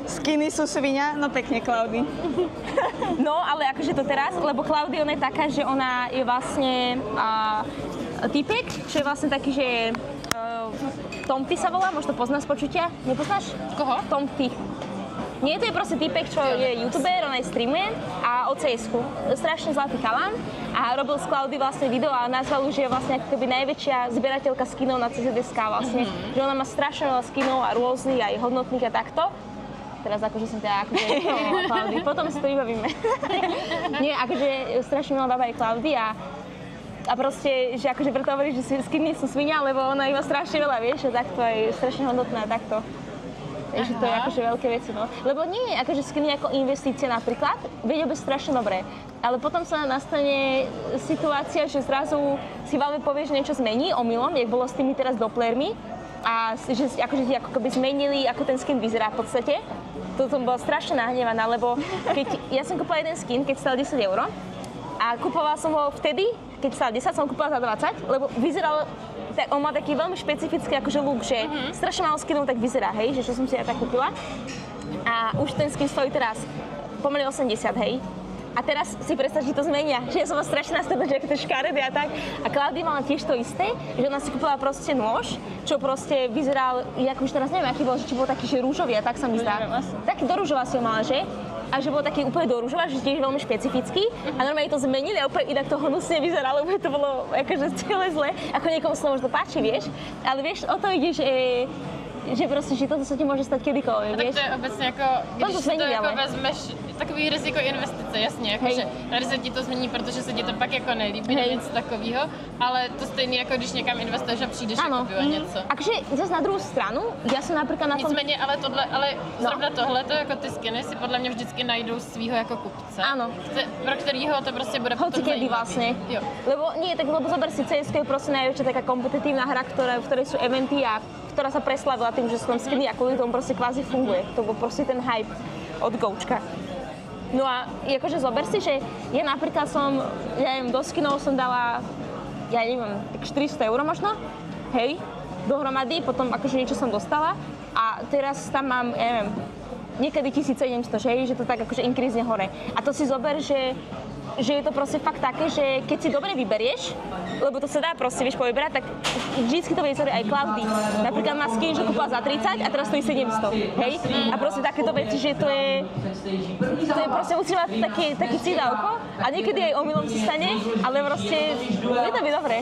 Skiny sú svinia, no pekne, Klaudy. No, ale akože to teraz, lebo Klaudy, ona je taká, že ona je vlastne typek, čo je vlastne taký, že Tomty sa volá, možno poznáš z počutia? Nepoznáš? Koho? Tomty. Nie, to je proste typek, čo je youtuber, on aj streamuje a o CS-ku. Strašne zlatý chalan a robil z Klaudy vlastne video a nazval už je vlastne ako keby najväčšia zberateľka skinov na CZSK vlastne. Že ona má strašne veľa skinov a rôznych, aj hodnotných a takto. Teraz akože som teda akože Klaudy, potom si to vybavíme. Nie, akože strašne milá baba je Klaudy a proste, že akože preto hovoríš, že skiny sú svinia, lebo ona ima strašne veľa, vieš, a takto je strašne hodnotná, takto. Takže to je akože veľké veci, no. Lebo nie je akože skiny ako investícia napríklad, vedia by strašne dobré. Ale potom sa nastane situácia, že zrazu si veľmi povie, že niečo zmení omylom, jak bolo s tými teraz Dopplermi. A že akože ti ako keby zmenili, ako ten skin vyzerá v podstate. To som bola strašne nahnevaná, lebo ja som kúpila jeden skin, keď stal 10 € a kúpovala som ho vtedy, keď stal 10, som ho kúpila za 20, lebo vyzeral, on má taký veľmi špecifický akože look, že strašne málo skinov tak vyzerá, hej, že čo som si ja tak kúpila. A už ten skin stojí teraz pomaly 80, hej. A teraz si predstav, že to zmenia, že ja som vás strašne nastavená, že aké to škaredé a tak. A Klaudia mala tiež to isté, že ona si kúpila proste nôž, čo proste vyzeral, ako už teraz neviem, aký bol, že či bol taký, že rúžový a tak sa mi zdá. Taký do rúžova si ho mala, že? A že bol taký úplne do rúžova, že tiež veľmi špecifický. A normálne to zmenili a úplne inak to hnusne vyzeralo, lebo to bolo akože celé zle. Ako niekomu sa možno páči, vieš. Ale vieš, o to ide, že prostě, že toto se ti může stát kdykoliv, víš? Tak to je obecně jako, když to jako vezmeš, takový riziko investice, jasně, jakože tady se ti to změní, protože se ti to pak jako nelíbí, něco takového, ale to stejný jako když někam investuješ a přijdeš jako o něco. Takže zase na druhou stranu, já jsem například na tom... Nicméně, ale zrovna tohleto, jako ty skiny si podle mě vždycky najdou svýho jako kupce. Ano. Pro kterýho to prostě bude potom zajímavý. Vlastně. Jo. Lebo nie, tak lebo zober si, CS je prostě největší taká kompetitívna hra, v ktorej sú eventy a ktorá sa preslavila tým, že sú tam skiny a kvôli tomu proste kvázi funguje. To bol proste ten hype od Goučka. No a akože zober si, že ja napríklad som, ja neviem, do skinov som dala, ja neviem, tak 400 € možno, hej, dohromady, potom akože niečo som dostala a teraz tam mám, ja neviem, niekedy 1700, že to tak akože inkrízne hore. A to si zober, že je to proste fakt také, že keď si dobre vyberieš, lebo to sa dá proste, vieš, povyberať, tak vždycky to vyzerá aj Klaudy. Napríklad má skin, že kúpila za 30 a teraz stojí 700, hej? A proste takéto veci, že to je proste musí mať taký cít a oko a niekedy aj omylom si stane, ale proste je to byť dobré.